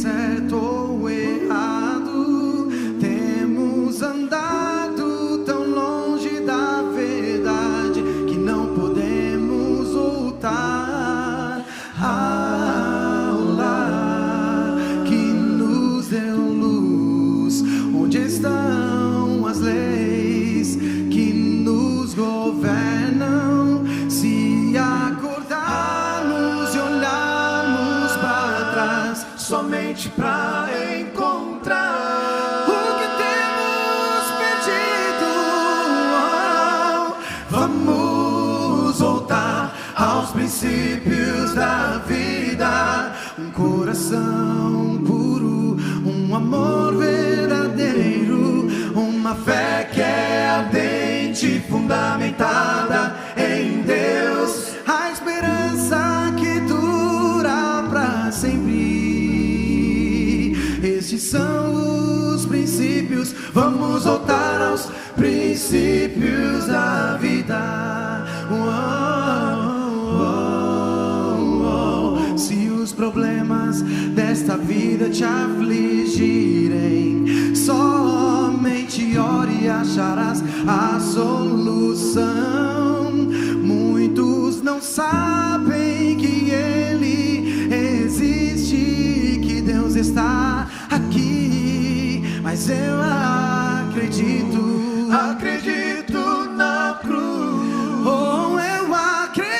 certo ou errado, temos andado tão longe da verdade que não podemos voltar ao lar que nos deu luz. Onde estão as leis que nos governam? Se acordarmos e olharmos para trás, somente para encontrar o que temos perdido, vamos voltar aos princípios da vida. Um coração puro, um amor verdadeiro, uma fé que é ardente, fundamentada em Deus, a esperança que dura para sempre. Estes são os princípios, vamos voltar aos princípios da vida. Se os problemas desta vida te afligirem, somente ore e acharás a solução. Muitos não sabem que Ele existe, que Deus está aqui, mas eu acredito, acredito na cruz. Oh, eu acredito,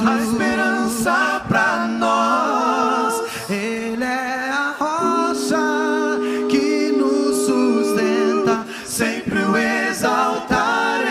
a esperança pra nós. Ele é a rocha que nos sustenta, sempre o exaltarei,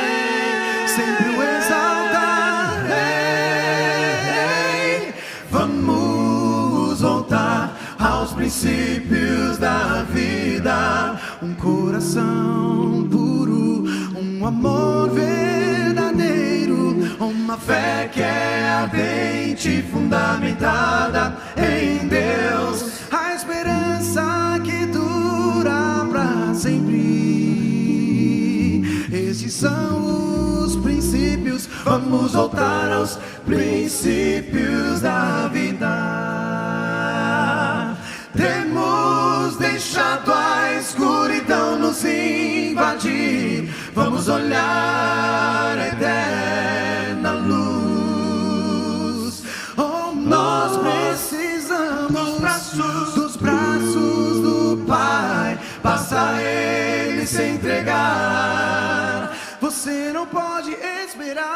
sempre o exaltarei. Vamos voltar aos princípios da vida. Um coração puro, um amor verdadeiro, uma fé que é ardente, fundamentada em Deus, a esperança que dura para sempre. Estes são os princípios, vamos voltar aos princípios da vida. Temos deixado a escuridão nos invadir, vamos olhar a eterna luz. Oh, nós precisamos dos braços do Pai, basta Ele se entregar. Você não pode esperar.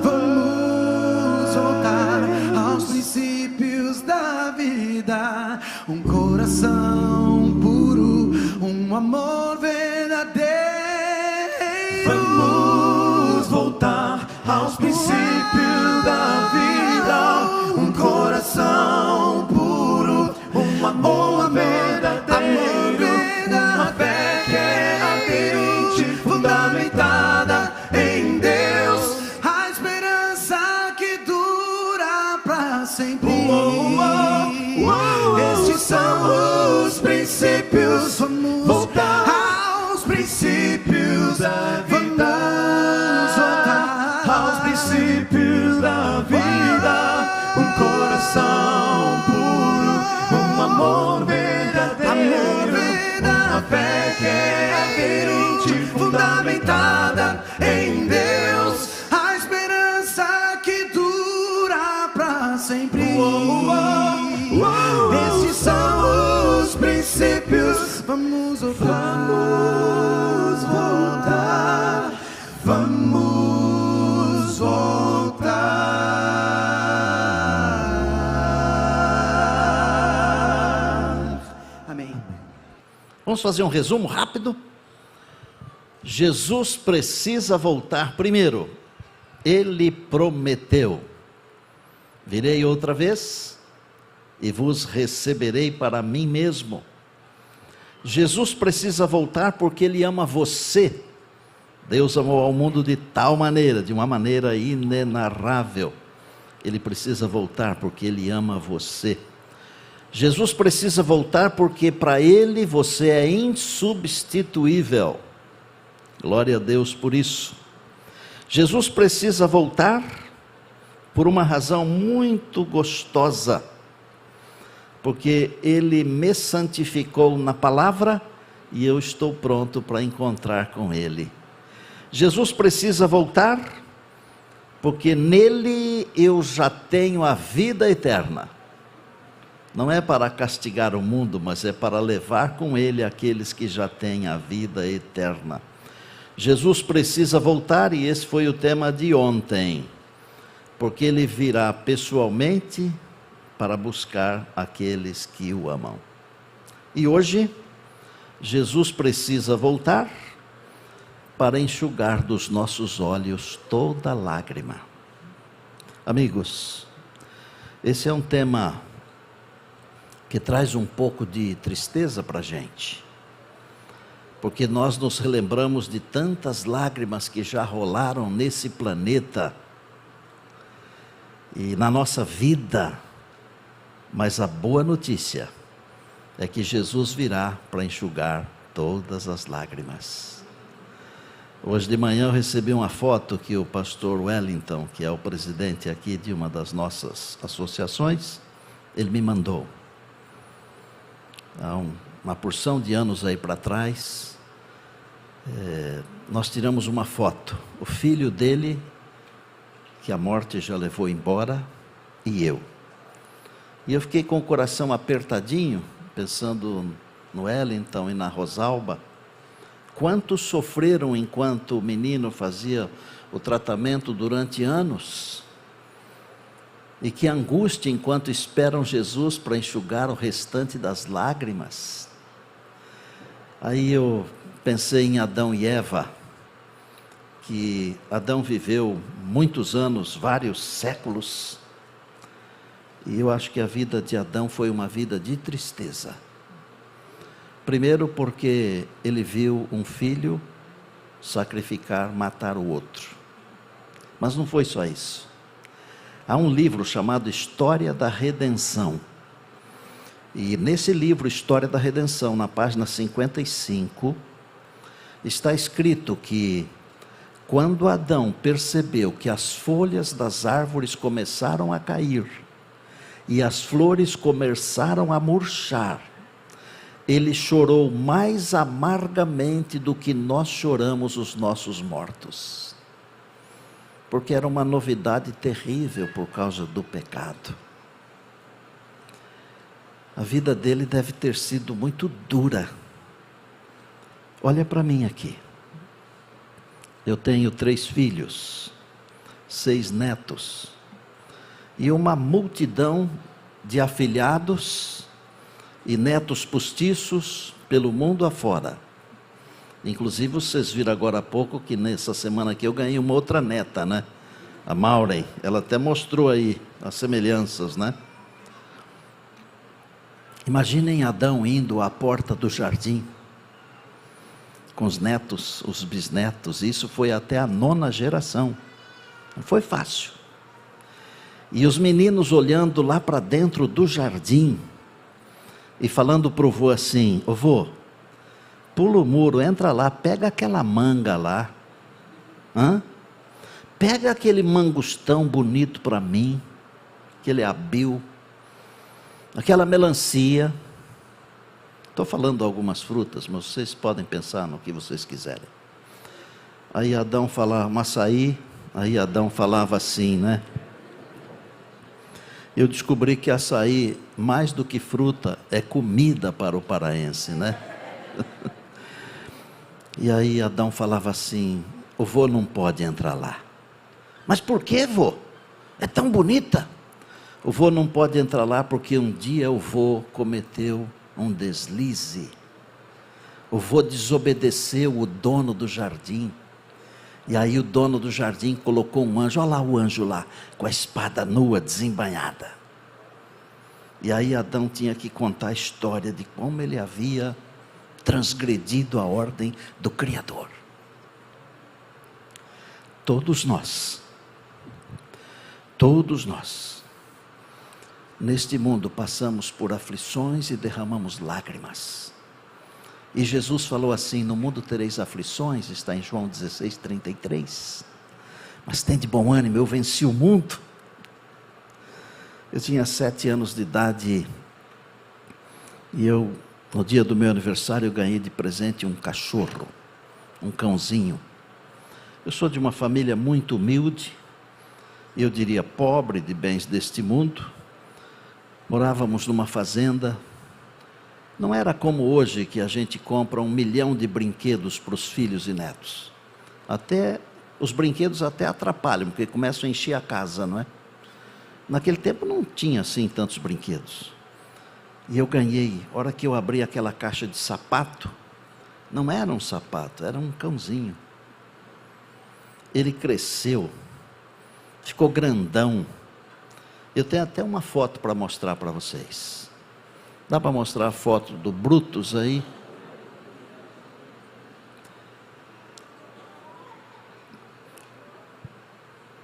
Vamos voltar aos princípios da vida. Um coração puro, um amor verdadeiro. Vamos voltar aos princípios da vida. Um coração puro, um amor verdadeiro, uma fé que é ardente, fundamentada em Deus, a esperança que dura para sempre. Estes são os princípios, vamos voltar aos princípios da vida. Vamos voltar aos princípios da vida. Um coração puro, um amor verdadeiro, uma fé que é ardente, fundamentada em Deus, a esperança que dura para sempre. Esses são os princípios. Vamos voltar, vamos voltar, vamos voltar. Amém. Vamos fazer um resumo rápido. Jesus precisa voltar primeiro. Ele prometeu: virei outra vez e vos receberei para mim mesmo. Jesus precisa voltar porque Ele ama você. Deus amou ao mundo de tal maneira, de uma maneira inenarrável. Ele precisa voltar porque Ele ama você. Jesus precisa voltar porque para Ele você é insubstituível. Glória a Deus por isso. Jesus precisa voltar por uma razão muito gostosa, porque Ele me santificou na palavra e eu estou pronto para encontrar com Ele. Jesus precisa voltar, porque nele eu já tenho a vida eterna. Não é para castigar o mundo, mas é para levar com Ele aqueles que já têm a vida eterna. Jesus precisa voltar, e esse foi o tema de ontem, porque Ele virá pessoalmente para buscar aqueles que o amam. E hoje, Jesus precisa voltar para enxugar dos nossos olhos toda lágrima. Amigos, esse é um tema que traz um pouco de tristeza para a gente, porque nós nos relembramos de tantas lágrimas que já rolaram nesse planeta e na nossa vida. Mas a boa notícia é que Jesus virá para enxugar todas as lágrimas. Hoje de manhã eu recebi uma foto que o pastor Wellington, que é o presidente aqui de uma das nossas associações, ele me mandou. Há uma porção de anos aí para trás, nós tiramos uma foto, o filho dele, que a morte já levou embora, e eu. E eu fiquei com o coração apertadinho, pensando no Wellington e na Rosalba. Quantos sofreram enquanto o menino fazia o tratamento durante anos? E que angústia enquanto esperam Jesus para enxugar o restante das lágrimas. Aí eu pensei em Adão e Eva, que Adão viveu muitos anos, vários séculos, e eu acho que a vida de Adão foi uma vida de tristeza. Primeiro porque ele viu um filho sacrificar, matar o outro. Mas não foi só isso. Há um livro chamado História da Redenção. E nesse livro, História da Redenção, na página 55, está escrito que quando Adão percebeu que as folhas das árvores começaram a cair e as flores começaram a murchar, ele chorou mais amargamente do que nós choramos os nossos mortos. Porque era uma novidade terrível por causa do pecado. A vida dele deve ter sido muito dura. Olha para mim aqui. Eu tenho 3 filhos, 6 netos, e uma multidão de afilhados e netos postiços pelo mundo afora. Inclusive vocês viram agora há pouco que nessa semana aqui eu ganhei uma outra neta, né? A Maureen, ela até mostrou aí as semelhanças, né? Imaginem Adão indo à porta do jardim, com os netos, os bisnetos, isso foi até a 9ª geração, não foi fácil. E os meninos olhando lá para dentro do jardim, e falando para o vô assim: ô vô, pula o muro, entra lá, pega aquela manga lá, pega aquele mangostão bonito para mim, aquele abil, aquela melancia. Estou falando algumas frutas, mas vocês podem pensar no que vocês quiserem. Aí Adão falava um açaí, aí Adão falava assim, né? Eu descobri que açaí, mais do que fruta, é comida para o paraense, né? E aí Adão falava assim: o vô não pode entrar lá. Mas por que, vô? É tão bonita. O vô não pode entrar lá porque um dia o vô cometeu um deslize. O vô desobedeceu o dono do jardim. E aí o dono do jardim colocou um anjo, olha lá o anjo lá, com a espada nua, desembainhada. E aí Adão tinha que contar a história de como ele havia transgredido a ordem do Criador. Todos nós, neste mundo passamos por aflições e derramamos lágrimas. E Jesus falou assim: no mundo tereis aflições, está em João 16:33. Mas tem de bom ânimo, eu venci o mundo. Eu tinha 7 anos de idade e eu, no dia do meu aniversário, eu ganhei de presente um cachorro, um cãozinho. Eu sou de uma família muito humilde, eu diria pobre de bens deste mundo. Morávamos numa fazenda. Não era como hoje que a gente compra 1 milhão de brinquedos para os filhos e netos. Até os brinquedos até atrapalham, porque começam a encher a casa, não é? Naquele tempo não tinha assim tantos brinquedos. E eu ganhei, a hora que eu abri aquela caixa de sapato, não era um sapato, era um cãozinho. Ele cresceu, ficou grandão. Eu tenho até uma foto para mostrar para vocês. Dá para mostrar a foto do Brutus aí?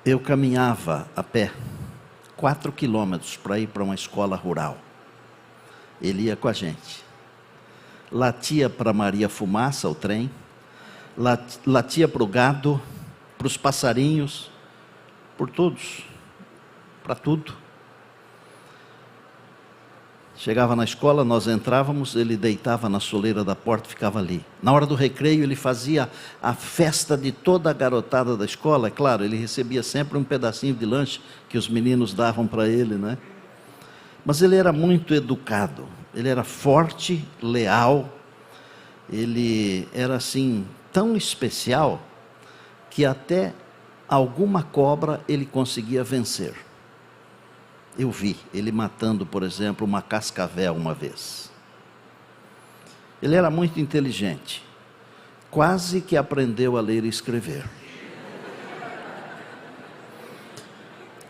Eu caminhava a pé 4 quilômetros para ir para uma escola rural. Ele ia com a gente. Latia para Maria Fumaça, o trem. Latia para o gado, para os passarinhos, por todos, para tudo. Chegava na escola, nós entrávamos, ele deitava na soleira da porta e ficava ali. Na hora do recreio, ele fazia a festa de toda a garotada da escola. É claro, ele recebia sempre um pedacinho de lanche que os meninos davam para ele, né? Mas ele era muito educado, ele era forte, leal, ele era assim, tão especial, que até alguma cobra ele conseguia vencer. Eu vi ele matando, por exemplo, uma cascavel uma vez. Ele era muito inteligente, quase que aprendeu a ler e escrever.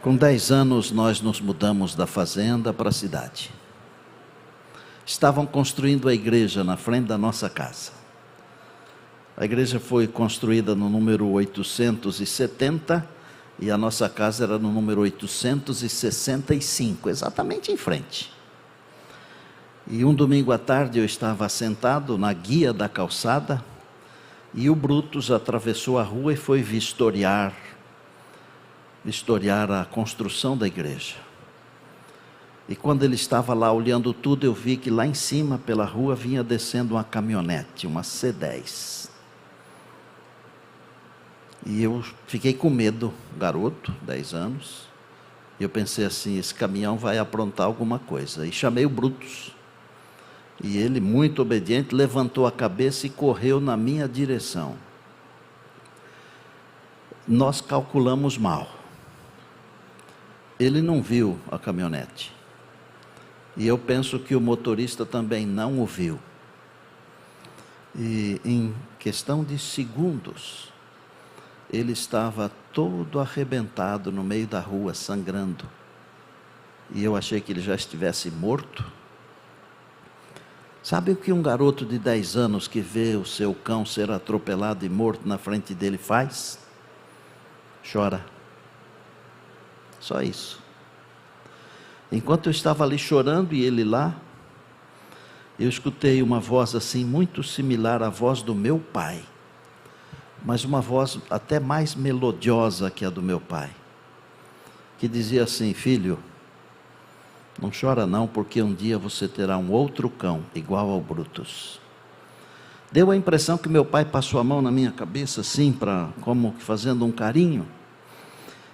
Com 10 anos nós nos mudamos da fazenda para a cidade. Estavam construindo a igreja na frente da nossa casa. A igreja foi construída no número 870 e a nossa casa era no número 865, exatamente em frente. E um domingo à tarde eu estava sentado na guia da calçada e o Brutus atravessou a rua e foi vistoriar a construção da igreja. E quando ele estava lá olhando tudo, eu vi que lá em cima, pela rua, vinha descendo uma caminhonete, uma C10. E eu fiquei com medo, garoto, 10 anos. E eu pensei assim, esse caminhão vai aprontar alguma coisa. E chamei o Brutus. E ele, muito obediente, levantou a cabeça e correu na minha direção. Nós calculamos mal. Ele não viu a caminhonete. E eu penso que o motorista também não o viu. E em questão de segundos, ele estava todo arrebentado no meio da rua, sangrando. E eu achei que ele já estivesse morto. Sabe o que um garoto de 10 anos que vê o seu cão ser atropelado e morto na frente dele faz? Chora. Só isso. Enquanto eu estava ali chorando e ele lá, eu escutei uma voz assim, muito similar à voz do meu pai. Mas uma voz até mais melodiosa que a do meu pai. Que dizia assim, filho, não chora não, porque um dia você terá um outro cão, igual ao Brutus. Deu a impressão que meu pai passou a mão na minha cabeça assim, como fazendo um carinho.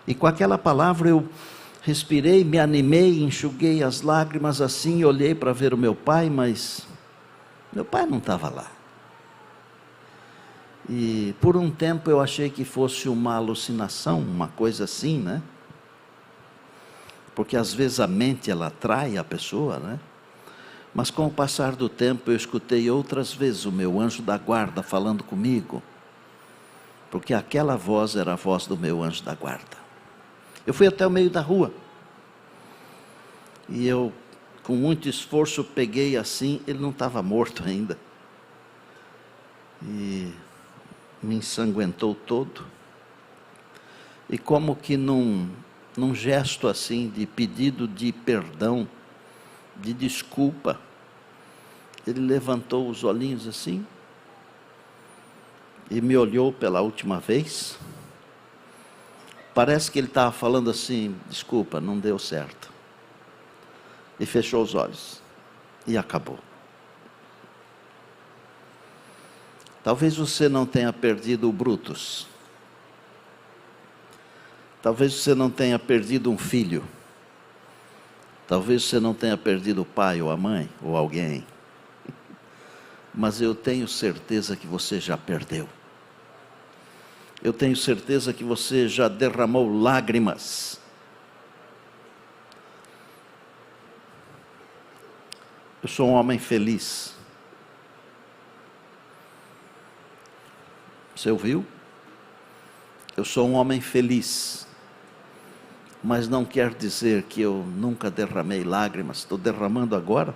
E com aquela palavra eu respirei, me animei, enxuguei as lágrimas assim, olhei para ver o meu pai, mas meu pai não estava lá. E por um tempo eu achei que fosse uma alucinação, uma coisa assim, né? Porque às vezes a mente ela atrai a pessoa, né? Mas com o passar do tempo eu escutei outras vezes o meu anjo da guarda falando comigo. Porque aquela voz era a voz do meu anjo da guarda. Eu fui até o meio da rua. E eu, com muito esforço, peguei assim, ele não estava morto ainda. E me ensanguentou todo. E como que num gesto assim de pedido de perdão, de desculpa, ele levantou os olhinhos assim e me olhou pela última vez. Parece que ele estava falando assim, desculpa, não deu certo. e fechou os olhos. E acabou. Talvez você não tenha perdido o Brutus. Talvez você não tenha perdido um filho. Talvez você não tenha perdido o pai ou a mãe ou alguém. Mas eu tenho certeza que você já perdeu. Eu tenho certeza que você já derramou lágrimas. Eu sou um homem feliz. Você ouviu? Eu sou um homem feliz. Mas não quer dizer que eu nunca derramei lágrimas. Estou derramando agora.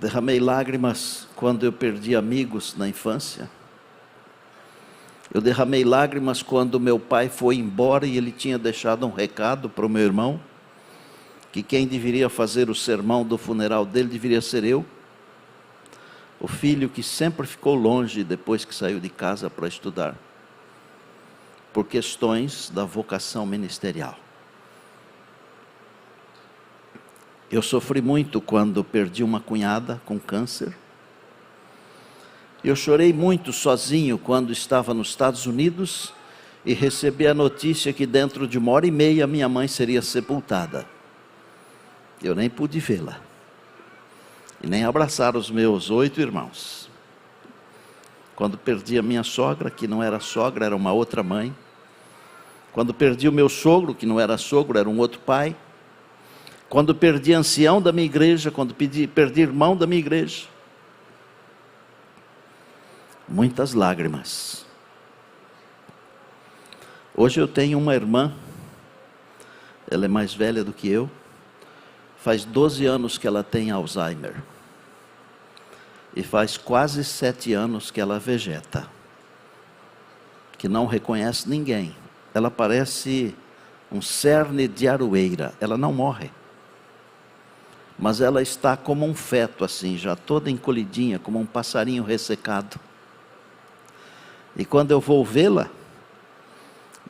Derramei lágrimas quando eu perdi amigos na infância. Eu derramei lágrimas quando meu pai foi embora e ele tinha deixado um recado para o meu irmão, que quem deveria fazer o sermão do funeral dele deveria ser eu. O filho que sempre ficou longe depois que saiu de casa para estudar, por questões da vocação ministerial. Eu sofri muito quando perdi uma cunhada com câncer. Eu chorei muito sozinho quando estava nos Estados Unidos e recebi a notícia que dentro de 1h30 minha mãe seria sepultada. Eu nem pude vê-la. E nem abraçar os meus 8 irmãos. Quando perdi a minha sogra, que não era sogra, era uma outra mãe. Quando perdi o meu sogro, que não era sogro, era um outro pai. Quando perdi ancião da minha igreja, quando perdi irmão da minha igreja. Muitas lágrimas. Hoje eu tenho uma irmã, ela é mais velha do que eu, faz 12 anos que ela tem Alzheimer, e faz quase 7 anos que ela vegeta, que não reconhece ninguém, ela parece um cerne de aroeira, ela não morre, mas ela está como um feto assim, já toda encolhidinha, como um passarinho ressecado. E quando eu vou vê-la,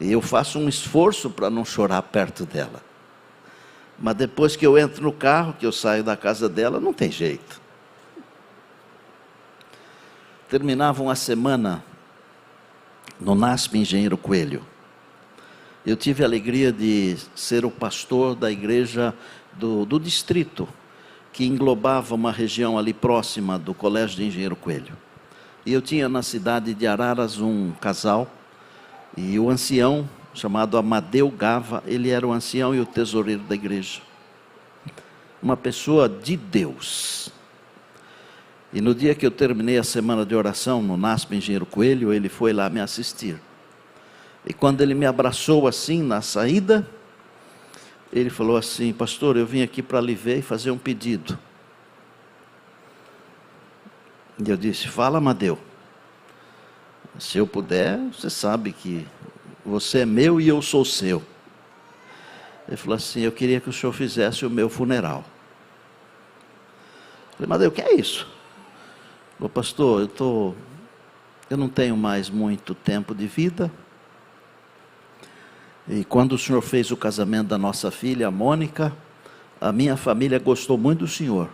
eu faço um esforço para não chorar perto dela. Mas depois que eu entro no carro, que eu saio da casa dela, não tem jeito. Terminava uma semana no NASP Engenheiro Coelho. Eu tive a alegria de ser o pastor da igreja do distrito, que englobava uma região ali próxima do Colégio de Engenheiro Coelho. E eu tinha na cidade de Araras um casal, e o ancião, chamado Amadeu Gava, ele era o ancião e o tesoureiro da igreja. Uma pessoa de Deus. E no dia que eu terminei a semana de oração no NASP Engenheiro Coelho, ele foi lá me assistir. E quando ele me abraçou assim na saída, ele falou assim: pastor, eu vim aqui para lhe ver e fazer um pedido. E eu disse: fala, Amadeu. Se eu puder, você sabe que você é meu e eu sou seu. Ele falou assim: eu queria que o senhor fizesse o meu funeral. Eu falei: Amadeu, o que é isso? Ele falou: pastor, eu não tenho mais muito tempo de vida. E quando o senhor fez o casamento da nossa filha, a Mônica, a minha família gostou muito do senhor.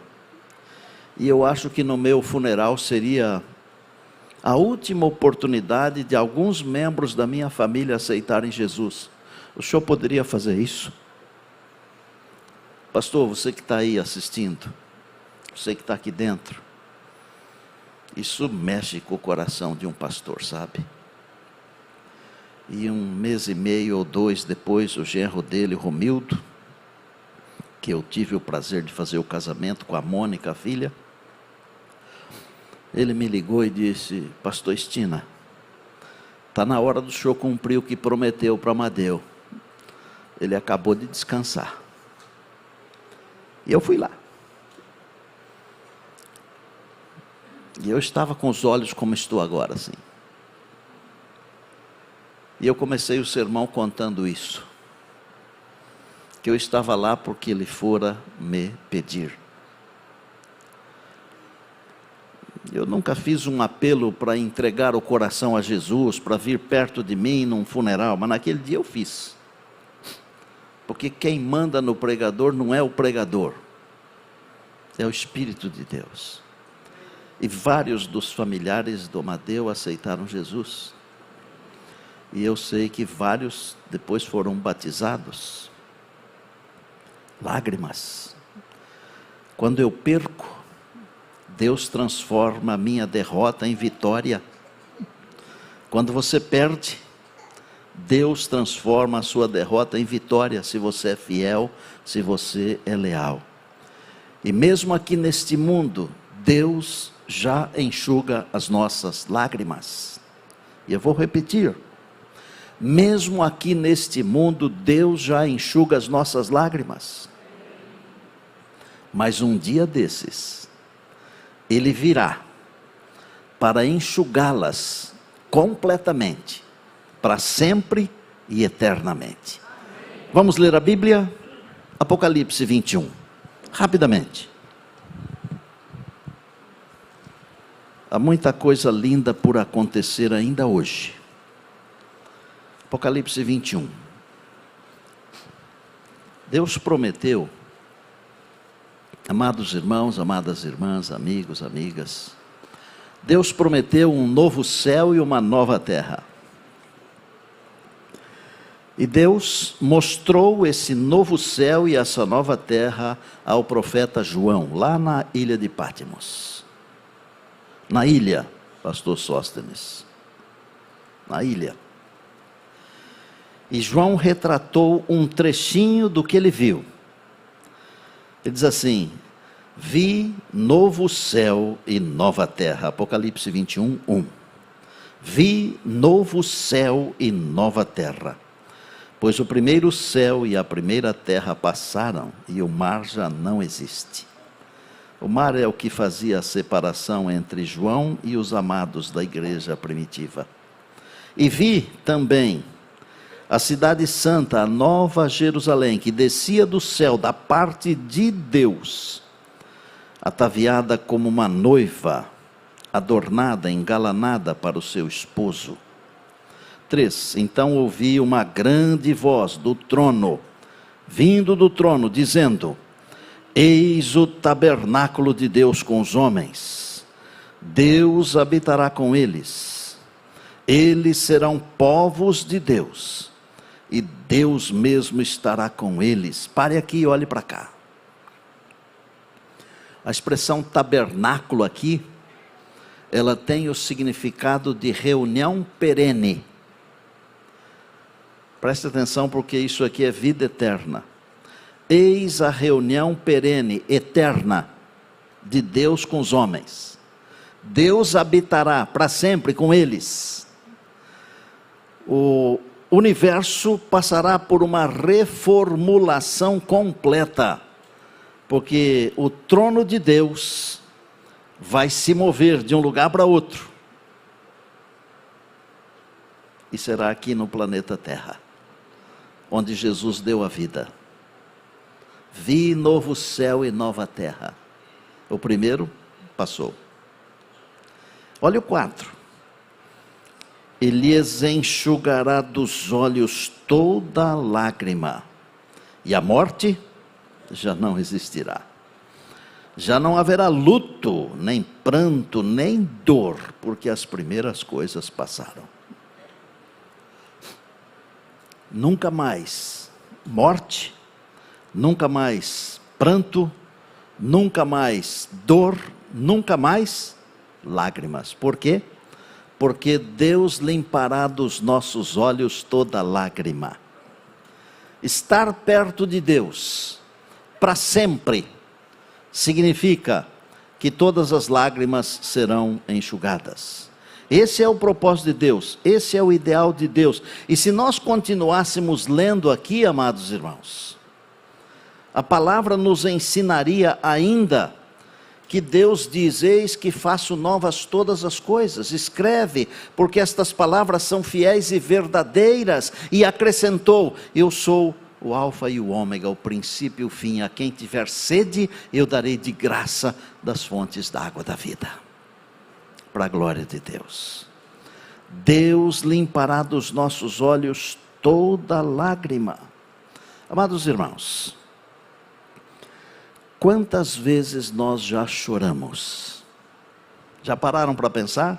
E eu acho que no meu funeral seria a última oportunidade de alguns membros da minha família aceitarem Jesus. O senhor poderia fazer isso? Pastor, você que está aí assistindo, você que está aqui dentro, isso mexe com o coração de um pastor, sabe? E 1 mês e meio ou 2 depois, o genro dele, Romildo, que eu tive o prazer de fazer o casamento com a Mônica, a filha, ele me ligou e disse: pastor Estina, está na hora do senhor cumprir o que prometeu para Amadeu. Ele acabou de descansar. E eu fui lá. E eu estava com os olhos como estou agora, assim. E eu comecei o sermão contando isso. Que eu estava lá porque ele fora me pedir. Eu nunca fiz um apelo para entregar o coração a Jesus, para vir perto de mim num funeral, mas naquele dia eu fiz. Porque quem manda no pregador não é o pregador, é o Espírito de Deus. E vários dos familiares do Amadeu aceitaram Jesus. E eu sei que vários depois foram batizados. Lágrimas. Quando eu perco, Deus transforma a minha derrota em vitória. Quando você perde, Deus transforma a sua derrota em vitória, se você é fiel, se você é leal. E mesmo aqui neste mundo, Deus já enxuga as nossas lágrimas. E eu vou repetir. Mesmo aqui neste mundo, Deus já enxuga as nossas lágrimas. Mas um dia desses, Ele virá para enxugá-las completamente, para sempre e eternamente. Vamos ler a Bíblia? Apocalipse 21, rapidamente. Há muita coisa linda por acontecer ainda hoje. Apocalipse 21. Deus prometeu, amados irmãos, amadas irmãs, amigos, amigas, Deus prometeu um novo céu e uma nova terra. E Deus mostrou esse novo céu e essa nova terra ao profeta João, lá na ilha de Patmos. Na ilha, pastor Sóstenes. Na ilha. E João retratou um trechinho do que ele viu. Ele diz assim: vi novo céu e nova terra. Apocalipse 21, 1. Vi novo céu e nova terra. Pois o primeiro céu e a primeira terra passaram e o mar já não existe. O mar é o que fazia a separação entre João e os amados da igreja primitiva. E vi também a cidade santa, a nova Jerusalém, que descia do céu da parte de Deus, ataviada como uma noiva, adornada, engalanada para o seu esposo. 3. Então ouvi uma grande voz do trono, vindo do trono, dizendo: eis o tabernáculo de Deus com os homens, Deus habitará com eles, eles serão povos de Deus, e Deus mesmo estará com eles. Pare aqui e olhe para cá. A expressão tabernáculo aqui, ela tem o significado de reunião perene. Preste atenção, porque isso aqui é vida eterna. Eis a reunião perene, eterna, de Deus com os homens. Deus habitará para sempre com eles. O universo passará por uma reformulação completa, porque o trono de Deus vai se mover de um lugar para outro. E será aqui no planeta Terra, onde Jesus deu a vida. Vi novo céu e nova terra. O primeiro passou. Olha o 4. Ele lhes enxugará dos olhos toda lágrima, e a morte já não existirá. Já não haverá luto, nem pranto, nem dor, porque as primeiras coisas passaram. Nunca mais morte, nunca mais pranto, nunca mais dor, nunca mais lágrimas. Por quê? Porque Deus limpará dos nossos olhos toda lágrima. Estar perto de Deus para sempre significa que todas as lágrimas serão enxugadas. Esse é o propósito de Deus, esse é o ideal de Deus. E se nós continuássemos lendo aqui, amados irmãos, a palavra nos ensinaria ainda que Deus diz: eis que faço novas todas as coisas. Escreve, porque estas palavras são fiéis e verdadeiras. E acrescentou: eu sou o alfa e o ômega, o princípio e o fim. A quem tiver sede, eu darei de graça das fontes da água da vida. Para a glória de Deus. Deus limpará dos nossos olhos toda lágrima. Amados irmãos, quantas vezes nós já choramos? Já pararam para pensar?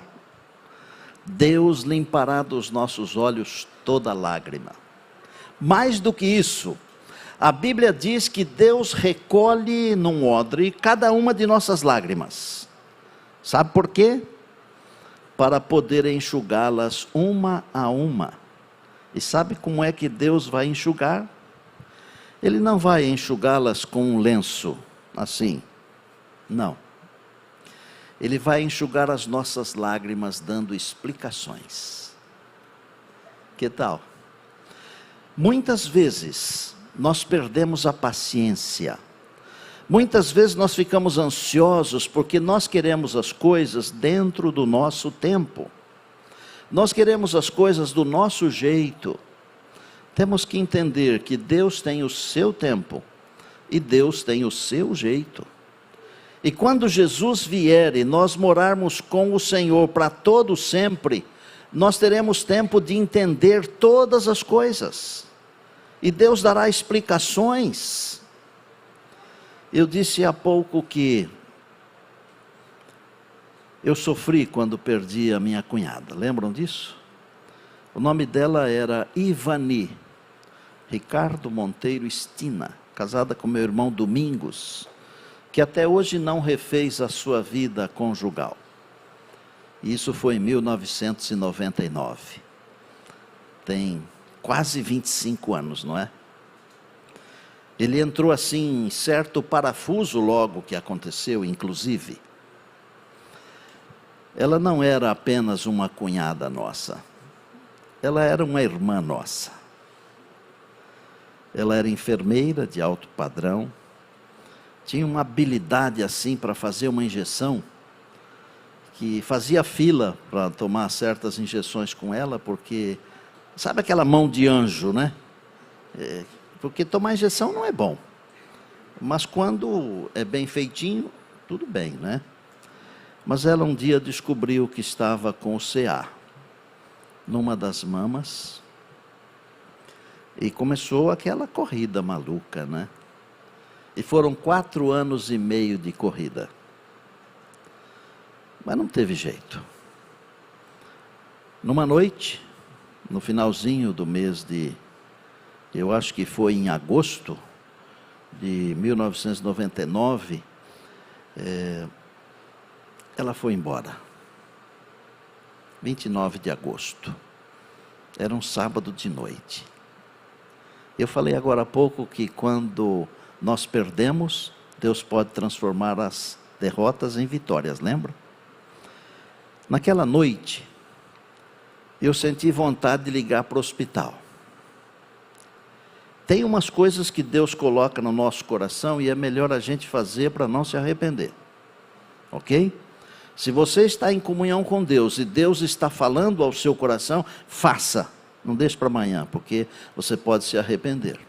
Deus limpará dos nossos olhos toda lágrima. Mais do que isso, a Bíblia diz que Deus recolhe num odre cada uma de nossas lágrimas. Sabe por quê? Para poder enxugá-las uma a uma. E sabe como é que Deus vai enxugar? Ele não vai enxugá-las com um lenço, assim. Não. Ele vai enxugar as nossas lágrimas dando explicações. Que tal? Muitas vezes nós perdemos a paciência. Muitas vezes nós ficamos ansiosos porque nós queremos as coisas dentro do nosso tempo. Nós queremos as coisas do nosso jeito. Temos que entender que Deus tem o seu tempo e Deus tem o seu jeito. E quando Jesus vier e nós morarmos com o Senhor para todo sempre, nós teremos tempo de entender todas as coisas. E Deus dará explicações. Eu disse há pouco que eu sofri quando perdi a minha cunhada. Lembram disso? O nome dela era Ivani Ricardo Monteiro Estina, casada com meu irmão Domingos, que até hoje não refez a sua vida conjugal. Isso foi em 1999. Tem quase 25 anos, não é? Ele entrou assim em certo parafuso logo que aconteceu, inclusive. Ela não era apenas uma cunhada nossa. Ela era uma irmã nossa. Ela era enfermeira de alto padrão. Tinha uma habilidade assim para fazer uma injeção, que fazia fila para tomar certas injeções com ela, porque, sabe aquela mão de anjo, né? Porque tomar injeção não é bom, mas quando é bem feitinho, tudo bem, né? Mas ela um dia descobriu que estava com o CA, numa das mamas, e começou aquela corrida maluca, né? E foram 4 anos e meio de corrida. Mas não teve jeito. Numa noite, no finalzinho do mês de, eu acho que foi em agosto de 1999, ela foi embora. 29 de agosto. Era um sábado de noite. Eu falei agora há pouco que quando nós perdemos, Deus pode transformar as derrotas em vitórias, lembra? Naquela noite, eu senti vontade de ligar para o hospital. Tem umas coisas que Deus coloca no nosso coração e é melhor a gente fazer para não se arrepender. Ok? Se você está em comunhão com Deus e Deus está falando ao seu coração, faça. Não deixe para amanhã, porque você pode se arrepender.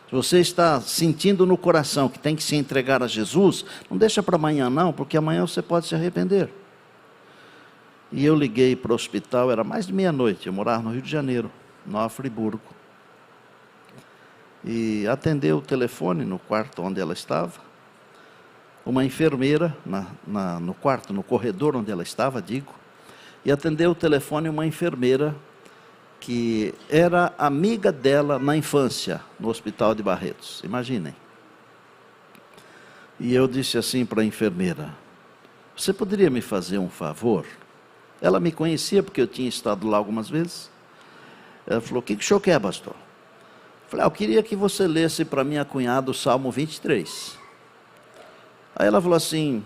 Se você está sentindo no coração que tem que se entregar a Jesus, não deixa para amanhã não, porque amanhã você pode se arrepender. E eu liguei para o hospital, era mais de meia-noite, eu morava no Rio de Janeiro, Nova Friburgo. E atendeu o telefone no quarto onde ela estava, uma enfermeira, no quarto, no corredor onde ela estava, digo, e atendeu o telefone uma enfermeira que era amiga dela na infância, no Hospital de Barretos, imaginem. E eu disse assim para a enfermeira, você poderia me fazer um favor? Ela me conhecia porque eu tinha estado lá algumas vezes. Ela falou, o que o senhor quer, pastor? Eu falei, eu queria que você lesse para minha cunhada o Salmo 23. Aí ela falou assim,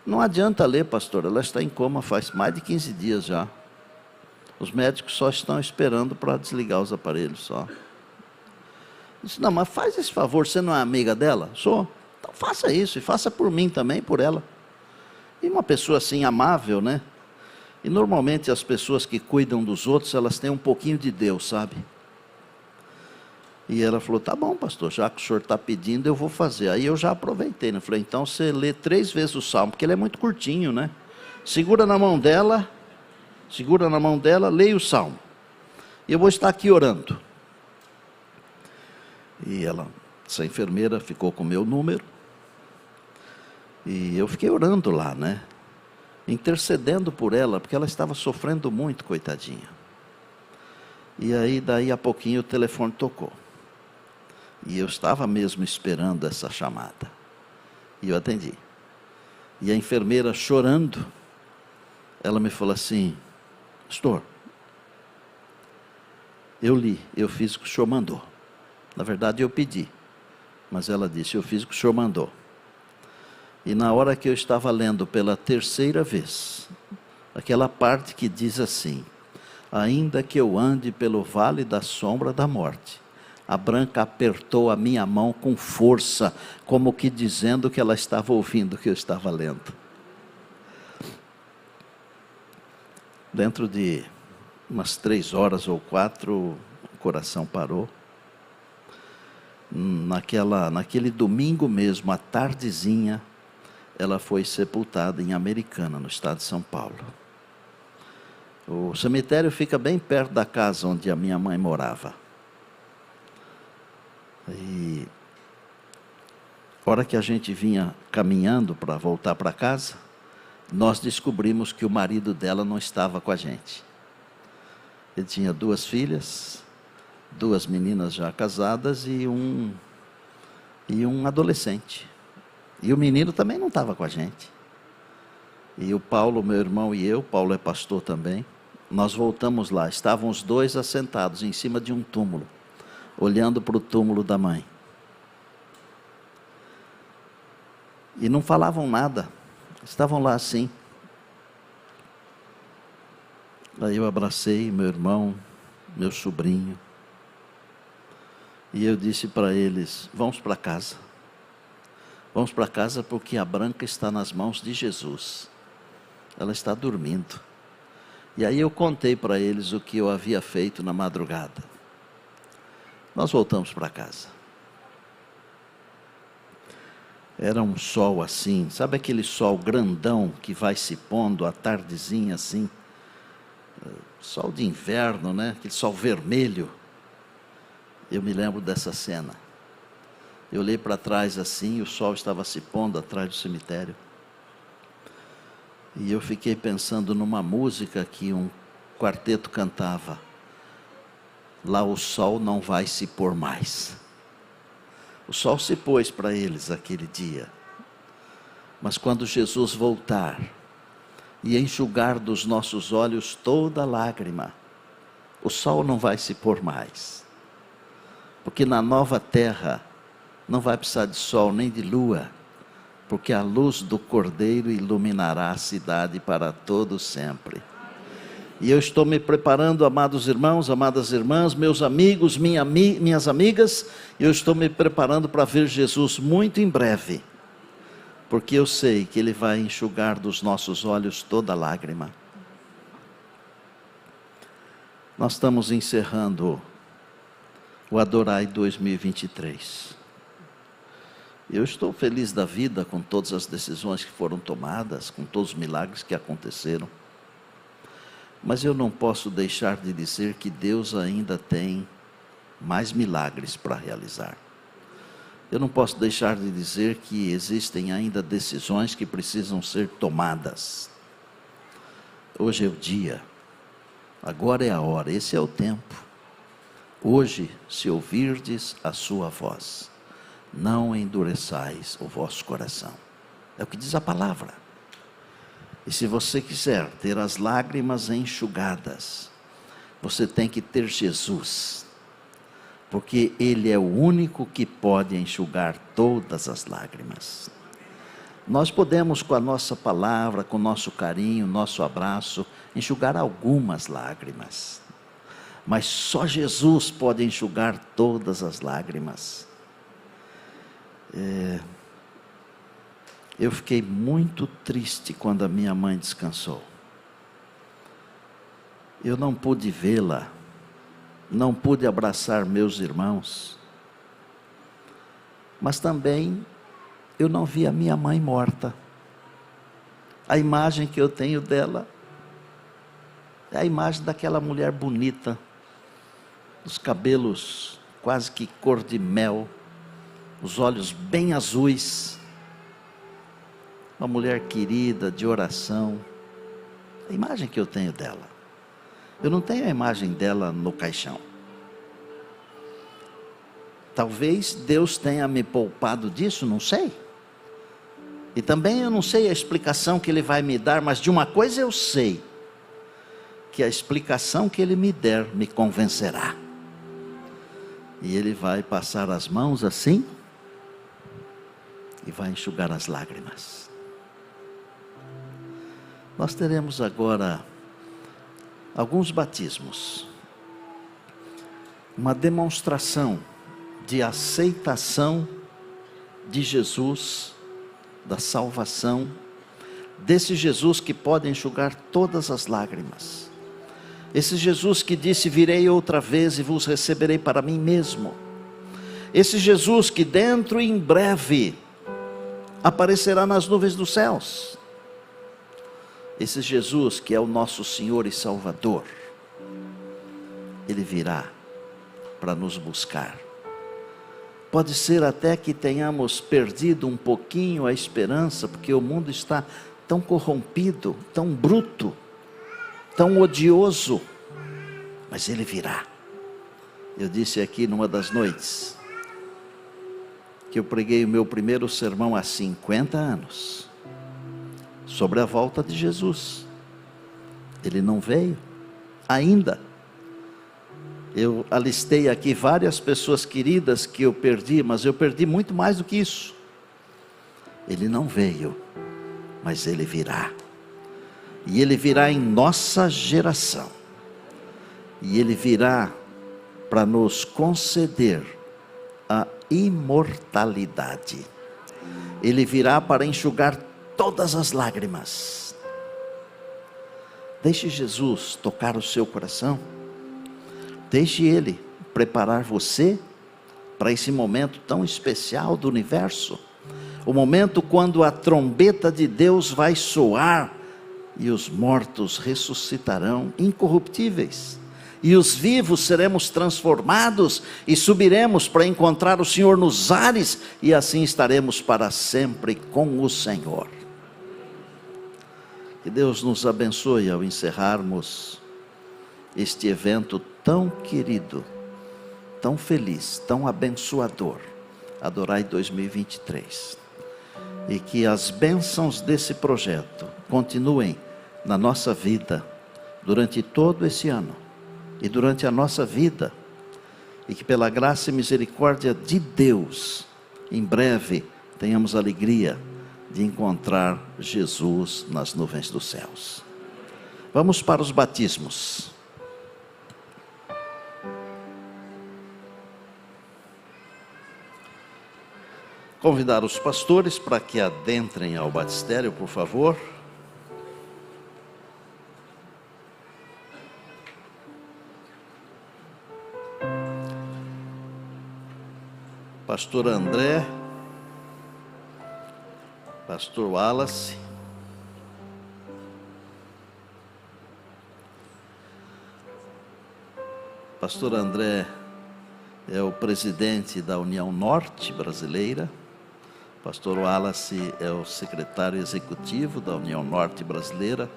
não adianta ler, pastor, ela está em coma faz mais de 15 dias já. Os médicos só estão esperando para desligar os aparelhos só. Eu disse, não, mas faz esse favor, você não é amiga dela? Sou. Então faça isso, e faça por mim também, por ela. E uma pessoa assim amável, né? E normalmente as pessoas que cuidam dos outros, elas têm um pouquinho de Deus, sabe? E ela falou, tá bom, pastor, já que o senhor está pedindo, eu vou fazer. Aí eu já aproveitei, né? Falei, então você lê 3 vezes o Salmo, porque ele é muito curtinho, né? Segura na mão dela, leia o Salmo. E eu vou estar aqui orando. E essa enfermeira ficou com o meu número. E eu fiquei orando lá, né? Intercedendo por ela, porque ela estava sofrendo muito, coitadinha. E aí, daí a pouquinho, o telefone tocou. E eu estava mesmo esperando essa chamada. E eu atendi. E a enfermeira, chorando, ela me falou assim: pastor, eu fiz o que o senhor mandou. Na verdade, eu pedi. Mas ela disse: eu fiz o que o senhor mandou. E na hora que eu estava lendo pela terceira vez, aquela parte que diz assim: ainda que eu ande pelo vale da sombra da morte, a Branca apertou a minha mão com força, como que dizendo que ela estava ouvindo o que eu estava lendo. Dentro de umas 3 horas ou 4, o coração parou. Naquele domingo mesmo, à tardezinha, ela foi sepultada em Americana, no estado de São Paulo. O cemitério fica bem perto da casa onde a minha mãe morava. E a hora que a gente vinha caminhando para voltar para casa, nós descobrimos que o marido dela não estava com a gente. Ele tinha 2 filhas, 2 meninas já casadas e um adolescente. E o menino também não estava com a gente. E o Paulo, meu irmão, e eu, Paulo é pastor também, nós voltamos lá, estavam os 2 assentados em cima de um túmulo, olhando para o túmulo da mãe. E não falavam nada, estavam lá assim. Aí eu abracei meu irmão, meu sobrinho, e eu disse para eles: vamos para casa. Vamos para casa porque a Branca está nas mãos de Jesus. Ela está dormindo. E aí eu contei para eles o que eu havia feito na madrugada. Nós voltamos para casa. Era um sol assim, sabe aquele sol grandão que vai se pondo à tardezinha assim? Sol de inverno, né? Aquele sol vermelho. Eu me lembro dessa cena. Eu olhei para trás assim, o sol estava se pondo atrás do cemitério. E eu fiquei pensando numa música que um quarteto cantava: lá o sol não vai se pôr mais. O sol se pôs para eles aquele dia. Mas quando Jesus voltar e enxugar dos nossos olhos toda lágrima, o sol não vai se pôr mais. Porque na nova terra não vai precisar de sol nem de lua, porque a luz do Cordeiro iluminará a cidade para todo sempre. E eu estou me preparando, amados irmãos, amadas irmãs, meus amigos, minhas amigas, eu estou me preparando para ver Jesus muito em breve, porque eu sei que Ele vai enxugar dos nossos olhos toda lágrima. Nós estamos encerrando o Adorai 2023. Eu estou feliz da vida com todas as decisões que foram tomadas, com todos os milagres que aconteceram. Mas eu não posso deixar de dizer que Deus ainda tem mais milagres para realizar. Eu não posso deixar de dizer que existem ainda decisões que precisam ser tomadas. Hoje é o dia, agora é a hora, esse é o tempo. Hoje, se ouvirdes a sua voz, não endureçais o vosso coração. É o que diz a palavra. E se você quiser ter as lágrimas enxugadas, você tem que ter Jesus, porque Ele é o único que pode enxugar todas as lágrimas. Nós podemos, com a nossa palavra, com o nosso carinho, nosso abraço, enxugar algumas lágrimas, mas só Jesus pode enxugar todas as lágrimas. Eu fiquei muito triste quando a minha mãe descansou. Eu não pude vê-la, não pude abraçar meus irmãos, mas também eu não vi a minha mãe morta. A imagem que eu tenho dela é a imagem daquela mulher bonita, dos cabelos quase que cor de mel, os olhos bem azuis, uma mulher querida, de oração. A imagem que eu tenho dela, eu não tenho a imagem dela no caixão. Talvez Deus tenha me poupado disso, não sei. E também eu não sei a explicação que Ele vai me dar, mas de uma coisa eu sei, que a explicação que Ele me der me convencerá. E Ele vai passar as mãos assim, e vai enxugar as lágrimas. Nós teremos agora alguns batismos, uma demonstração de aceitação de Jesus, da salvação, desse Jesus que pode enxugar todas as lágrimas, esse Jesus que disse: virei outra vez e vos receberei para mim mesmo, esse Jesus que dentro e em breve aparecerá nas nuvens dos céus, esse Jesus que é o nosso Senhor e Salvador. Ele virá para nos buscar. Pode ser até que tenhamos perdido um pouquinho a esperança, porque o mundo está tão corrompido, tão bruto, tão odioso, mas Ele virá. Eu disse aqui numa das noites, que eu preguei o meu primeiro sermão há 50 anos, sobre a volta de Jesus. Ele não veio ainda. Eu alistei aqui várias pessoas queridas que eu perdi, mas eu perdi muito mais do que isso. Ele não veio, mas Ele virá. E Ele virá em nossa geração. E Ele virá para nos conceder a imortalidade. Ele virá para enxugar todas as lágrimas. Deixe Jesus tocar o seu coração. Deixe Ele preparar você para esse momento tão especial do universo. O momento quando a trombeta de Deus vai soar e os mortos ressuscitarão incorruptíveis. E os vivos seremos transformados e subiremos para encontrar o Senhor nos ares, e assim estaremos para sempre com o Senhor. Que Deus nos abençoe ao encerrarmos este evento tão querido, tão feliz, tão abençoador, Adorai 2023. E que as bênçãos desse projeto continuem na nossa vida, durante todo esse ano, e durante a nossa vida, e que pela graça e misericórdia de Deus, em breve, tenhamos a alegria de encontrar Jesus nas nuvens dos céus. Vamos para os batismos. Convidar os pastores para que adentrem ao batistério, por favor. Pastor André, Pastor Wallace, Pastor André é o presidente da União Norte Brasileira, Pastor Wallace é o secretário executivo da União Norte Brasileira,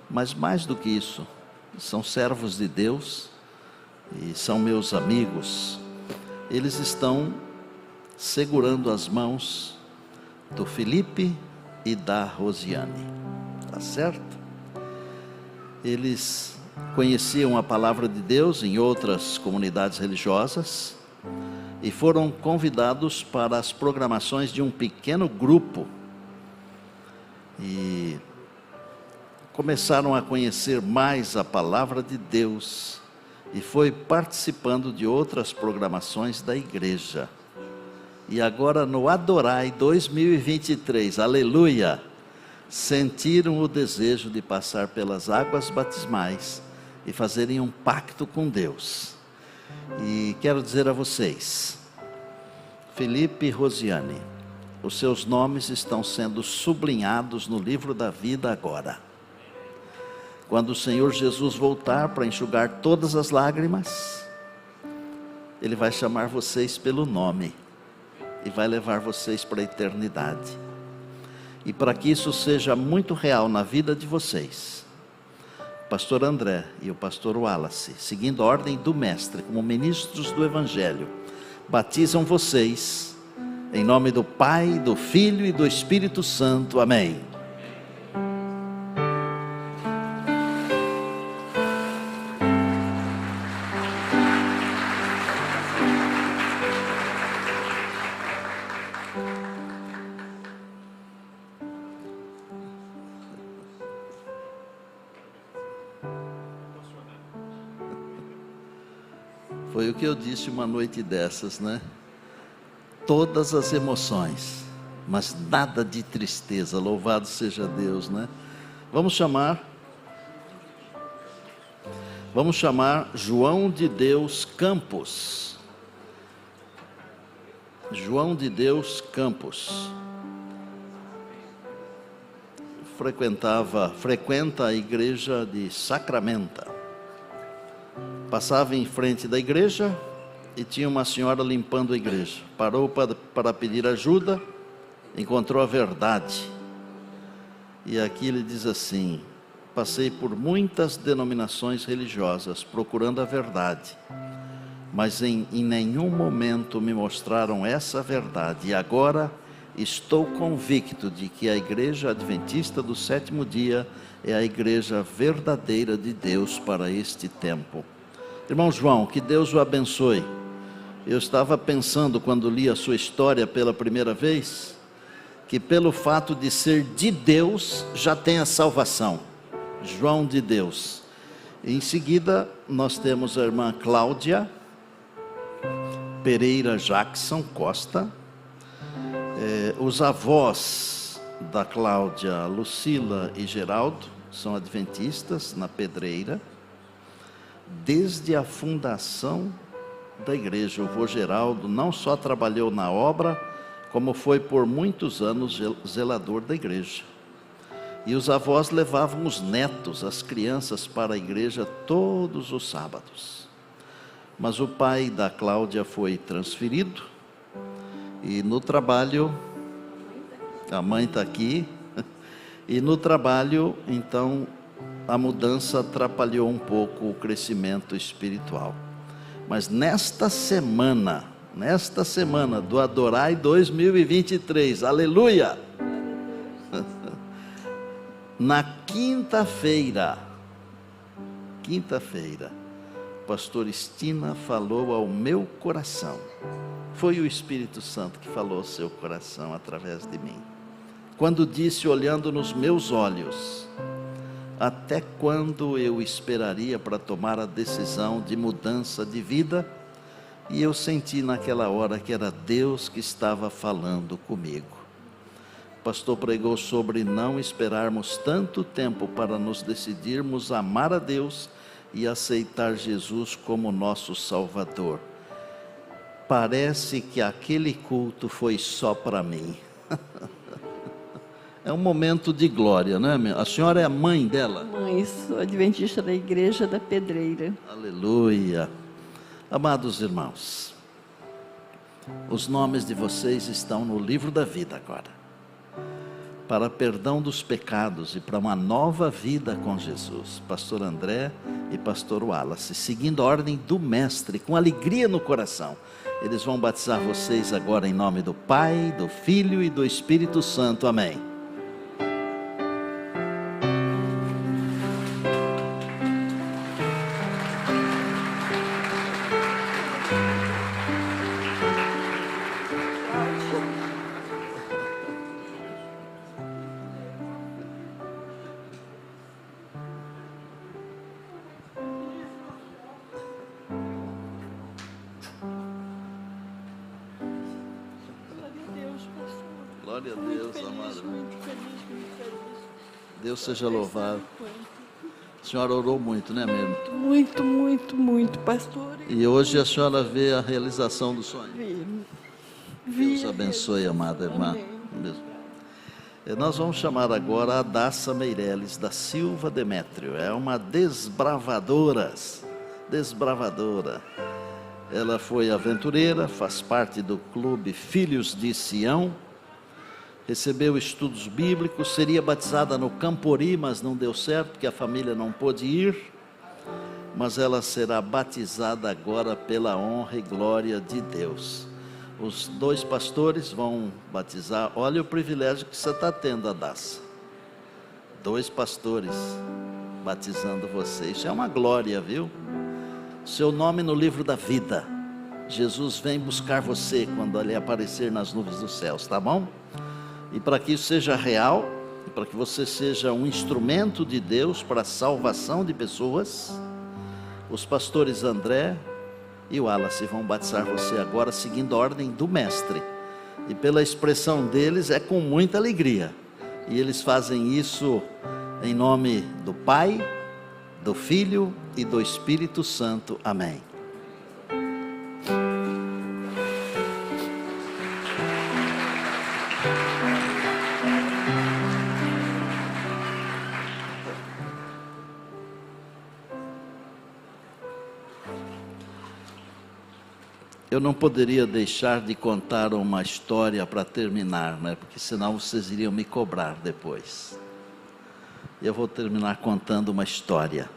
mas mais do que isso, são servos de Deus e são meus amigos. Eles estão segurando as mãos do Felipe e da Rosiane, tá certo? Eles conheciam a palavra de Deus em outras comunidades religiosas e foram convidados para as programações de um pequeno grupo e começaram a conhecer mais a palavra de Deus e foi participando de outras programações da igreja. E agora no Adorai 2023, aleluia, sentiram o desejo de passar pelas águas batismais e fazerem um pacto com Deus. E quero dizer a vocês, Felipe e Rosiane, os seus nomes estão sendo sublinhados no livro da vida agora. Quando o Senhor Jesus voltar para enxugar todas as lágrimas, Ele vai chamar vocês pelo nome e vai levar vocês para a eternidade. E para que isso seja muito real na vida de vocês, o pastor André e o pastor Wallace, seguindo a ordem do mestre, como ministros do Evangelho, batizam vocês em nome do Pai, do Filho e do Espírito Santo. Amém. Foi o que eu disse uma noite dessas, né? Todas as emoções, mas nada de tristeza, louvado seja Deus, né? Vamos chamar João de Deus Campos. João de Deus Campos. Frequenta a igreja de Sacramento. Passava em frente da igreja e tinha uma senhora limpando a igreja. Parou para pedir ajuda, encontrou a verdade. E aqui ele diz assim: passei por muitas denominações religiosas procurando a verdade, mas em nenhum momento me mostraram essa verdade. E agora estou convicto de que a igreja adventista do sétimo dia é a igreja verdadeira de Deus para este tempo. Irmão João, que Deus o abençoe. Eu estava pensando quando li a sua história pela primeira vez, que pelo fato de ser de Deus, já tem a salvação. João de Deus. Em seguida, nós temos a irmã Cláudia Pereira Jackson Costa. Os avós da Cláudia, Lucila e Geraldo, são adventistas na Pedreira. Desde a fundação da igreja, o vô Geraldo não só trabalhou na obra, como foi por muitos anos zelador da igreja. E os avós levavam os netos, as crianças, para a igreja todos os sábados. Mas o pai da Cláudia foi transferido, e no trabalho, a mãe está aqui, e no trabalho, então, a mudança atrapalhou um pouco o crescimento espiritual. Mas nesta semana do Adorai 2023, aleluia! Na quinta-feira, pastor Estina falou ao meu coração. Foi o Espírito Santo que falou ao seu coração através de mim. Quando disse, olhando nos meus olhos: até quando eu esperaria para tomar a decisão de mudança de vida? E eu senti naquela hora que era Deus que estava falando comigo. O pastor pregou sobre não esperarmos tanto tempo para nos decidirmos a amar a Deus e aceitar Jesus como nosso Salvador. Parece que aquele culto foi só para mim. É um momento de glória, não é? A senhora é a mãe dela? Mãe, sou adventista da igreja da Pedreira. Aleluia. Amados irmãos, os nomes de vocês estão no livro da vida agora, para perdão dos pecados e para uma nova vida com Jesus. Pastor André e pastor Wallace, seguindo a ordem do mestre, com alegria no coração, eles vão batizar vocês agora em nome do Pai, do Filho e do Espírito Santo. Amém. Glória a Deus, amado. Muito feliz. Deus seja louvado. A senhora orou muito, né, mesmo? Muito, pastor. E hoje a senhora vê a realização do sonho. Deus abençoe, amada irmã. Nós vamos chamar agora a Daça Meireles da Silva Demétrio. É uma desbravadora. Ela foi aventureira, faz parte do clube Filhos de Sião, recebeu estudos bíblicos, seria batizada no Campori, mas não deu certo, porque a família não pôde ir. Mas ela será batizada agora pela honra e glória de Deus. Os 2 pastores vão batizar. Olha o privilégio que você está tendo, Adassa. 2 pastores batizando você. Isso é uma glória, viu? Seu nome no livro da vida. Jesus vem buscar você quando ele aparecer nas nuvens dos céus, tá bom? E para que isso seja real, e para que você seja um instrumento de Deus para a salvação de pessoas, os pastores André e o Wallace vão batizar você agora, seguindo a ordem do mestre. E pela expressão deles, é com muita alegria. E eles fazem isso em nome do Pai, do Filho e do Espírito Santo. Amém. Eu não poderia deixar de contar uma história para terminar, né? Porque senão vocês iriam me cobrar depois. Eu vou terminar contando uma história.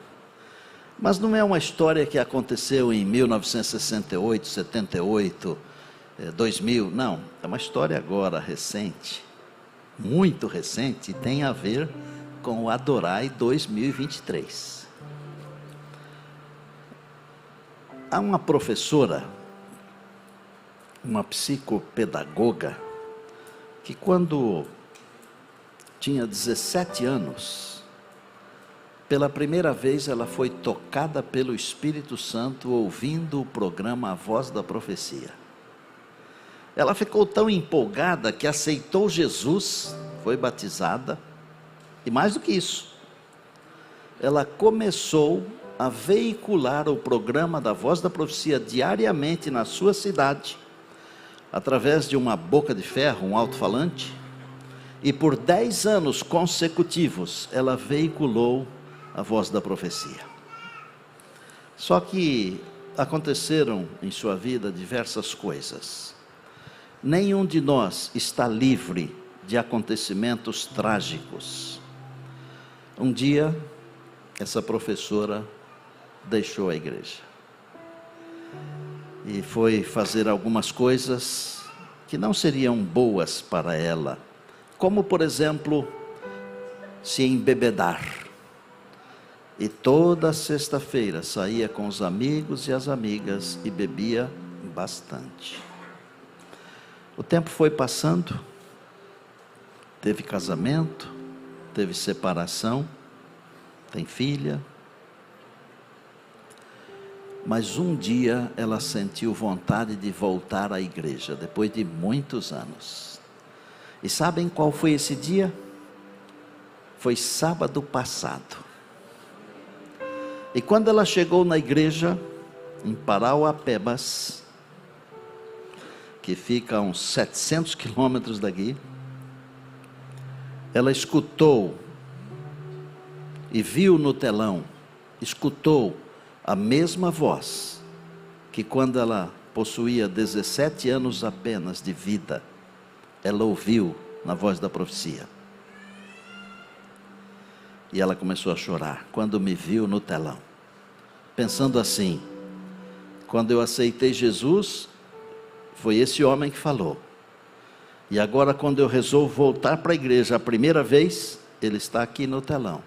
Mas não é uma história que aconteceu em 1968, 78, 2000, não. É uma história agora, recente, muito recente, e tem a ver com o Adorai 2023. Há uma professora, uma psicopedagoga, que quando tinha 17 anos, pela primeira vez ela foi tocada pelo Espírito Santo ouvindo o programa A Voz da Profecia. Ela ficou tão empolgada que aceitou Jesus, foi batizada, e mais do que isso, ela começou a veicular o programa da Voz da Profecia diariamente na sua cidade, através de uma boca de ferro, um alto-falante, e por 10 anos consecutivos ela veiculou a Voz da Profecia. Só que aconteceram em sua vida diversas coisas. Nenhum de nós está livre de acontecimentos trágicos. Um dia, essa professora deixou a igreja e foi fazer algumas coisas que não seriam boas para ela, como por exemplo, se embebedar. E toda sexta-feira saía com os amigos e as amigas e bebia bastante. O tempo foi passando, teve casamento, teve separação, tem filha. Mas um dia ela sentiu vontade de voltar à igreja, depois de muitos anos. E sabem qual foi esse dia? Foi sábado passado. E quando ela chegou na igreja, em Parauapebas, que fica a uns 700 quilômetros daqui, ela escutou e viu no telão, escutou a mesma voz que quando ela possuía 17 anos apenas de vida, ela ouviu na Voz da Profecia. E ela começou a chorar quando me viu no telão, pensando assim: quando eu aceitei Jesus, foi esse homem que falou. E agora quando eu resolvo voltar para a igreja a primeira vez, ele está aqui no telão.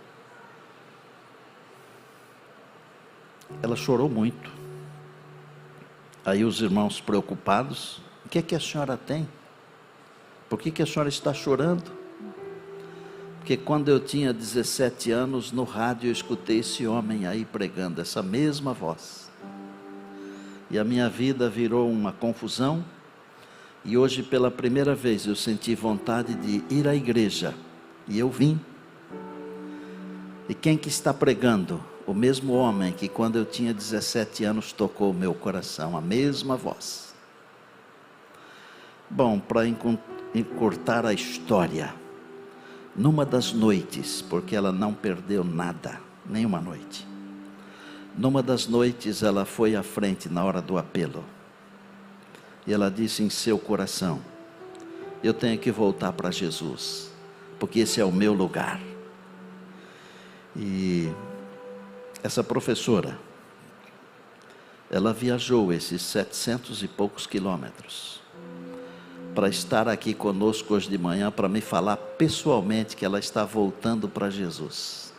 Ela chorou muito. Aí os irmãos preocupados: o que é que a senhora tem? Por que a senhora está chorando? Porque quando eu tinha 17 anos, no rádio eu escutei esse homem aí pregando, essa mesma voz. E a minha vida virou uma confusão. E hoje pela primeira vez eu senti vontade de ir à igreja. E eu vim. E quem que está pregando? O mesmo homem que quando eu tinha 17 anos tocou o meu coração, a mesma voz. Bom, para encurtar a história, numa das noites, porque ela não perdeu nada, nenhuma noite. Numa das noites ela foi à frente na hora do apelo. E ela disse em seu coração: eu tenho que voltar para Jesus, porque esse é o meu lugar. E essa professora, ela viajou esses 700 e poucos quilômetros para estar aqui conosco hoje de manhã, para me falar pessoalmente que ela está voltando para Jesus.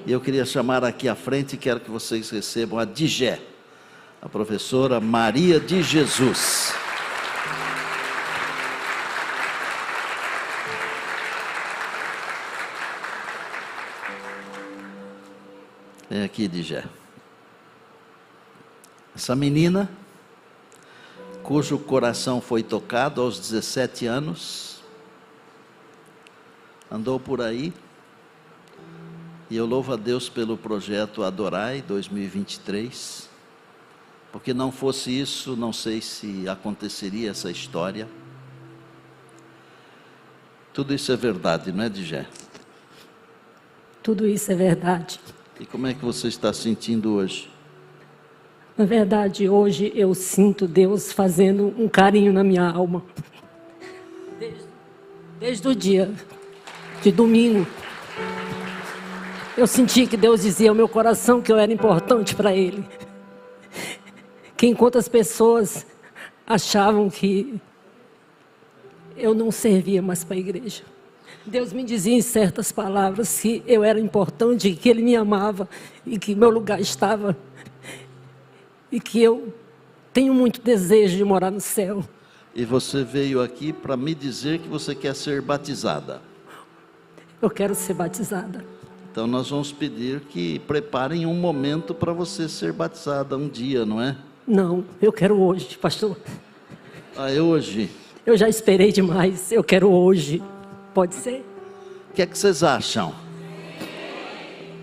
E eu queria chamar aqui à frente, quero que vocês recebam a Digé, a professora Maria de Jesus. Vem aqui, Digé. Essa menina, cujo coração foi tocado aos 17 anos, andou por aí, e eu louvo a Deus pelo projeto Adorai 2023, porque não fosse isso, não sei se aconteceria essa história. Tudo isso é verdade, não é, Digé? Tudo isso é verdade. E como é que você está sentindo hoje? Na verdade, hoje eu sinto Deus fazendo um carinho na minha alma. Desde o dia de domingo, eu senti que Deus dizia ao meu coração que eu era importante para Ele. Que enquanto as pessoas achavam que eu não servia mais para a igreja, Deus me dizia em certas palavras que eu era importante, que Ele me amava e que meu lugar estava, e que eu tenho muito desejo de morar no céu. E você veio aqui para me dizer que você quer ser batizada. Eu quero ser batizada. Então nós vamos pedir que preparem um momento para você ser batizada um dia, não é? Não, eu quero hoje, pastor. Ah, é hoje? Eu já esperei demais, eu quero hoje. Pode ser? O que é que vocês acham?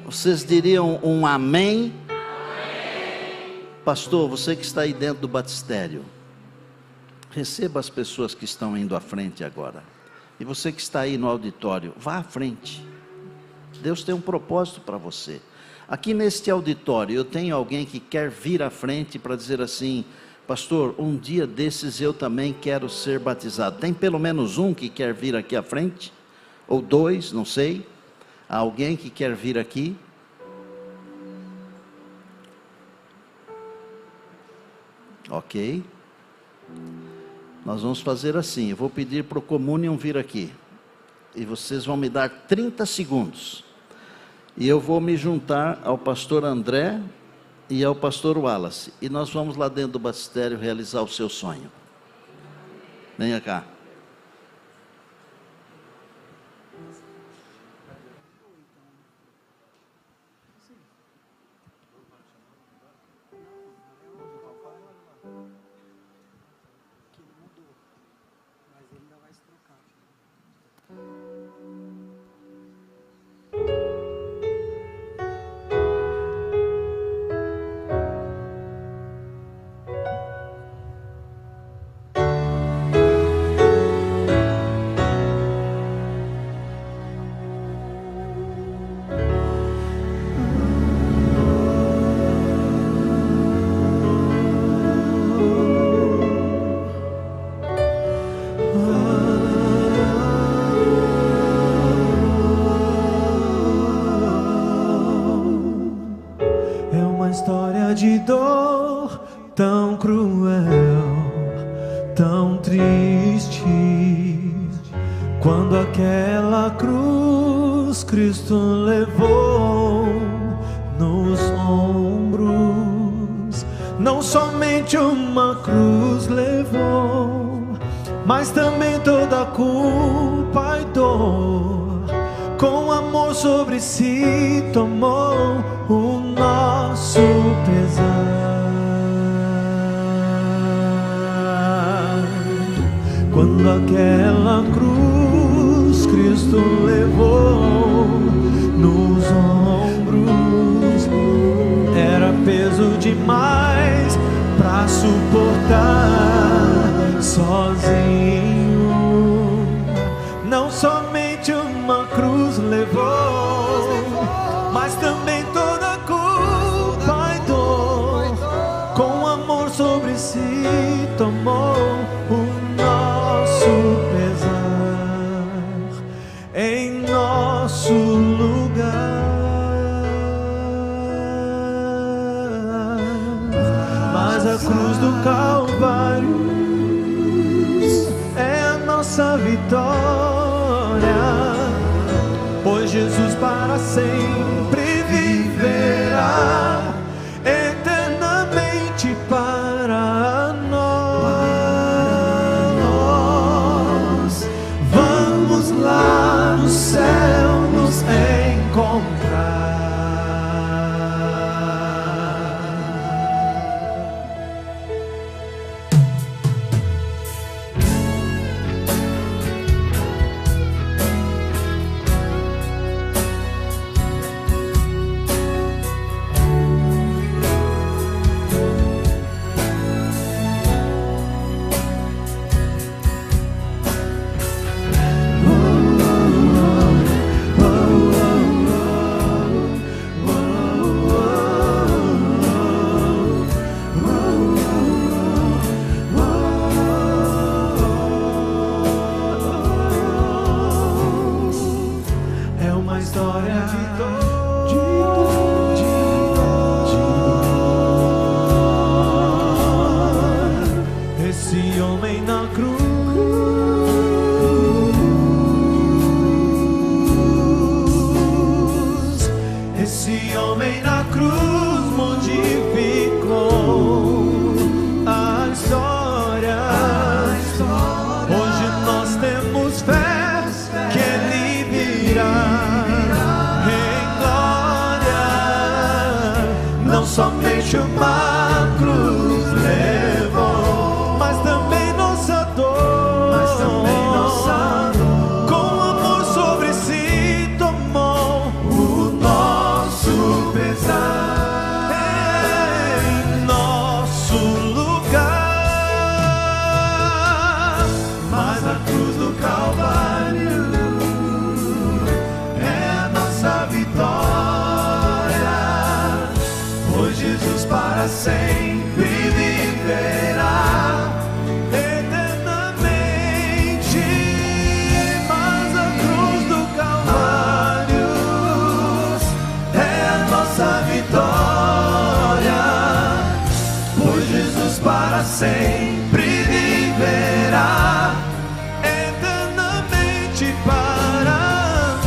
Vocês diriam um amém? Pastor, você que está aí dentro do batistério, receba as pessoas que estão indo à frente agora. E você que está aí no auditório, vá à frente. Deus tem um propósito para você. Aqui neste auditório, eu tenho alguém que quer vir à frente para dizer assim: pastor, um dia desses eu também quero ser batizado. Tem pelo menos um que quer vir aqui à frente? Ou dois, não sei. Há alguém que quer vir aqui? Ok. Nós vamos fazer assim, eu vou pedir para o Communion vir aqui. E vocês vão me dar 30 segundos. E eu vou me juntar ao pastor André e ao pastor Wallace. E nós vamos lá dentro do batistério realizar o seu sonho. Venha cá. De dor tão cruel, tão triste, quando aquela cruz Cristo levou nos ombros. Não somente uma cruz levou, mas também toda a culpa e dor, com amor sobre si tomou o nosso pesar. Quando aquela cruz Cristo levou nos ombros, era peso demais pra suportar sozinho. Não somente uma cruz levou, mas também toda a culpa a cruz do Calvário é a nossa vitória, pois Jesus para sempre viverá, eternamente para nós. Vamos lá no céu nos encontrar. É uma história de dor, esse homem na cruz, esse homem na cruz modificou a história. Hoje nós temos fé que ele virá em glória. Não somente uma cruz levou, mas também nossa dor, com amor sobre si tomou o nosso pesar em nosso lugar. Mas a cruz do Calvário é a nossa vitória, pois Jesus para sempre viverá, eternamente. Mas a cruz do Calvário é a nossa vitória, pois Jesus para sempre viverá, eternamente para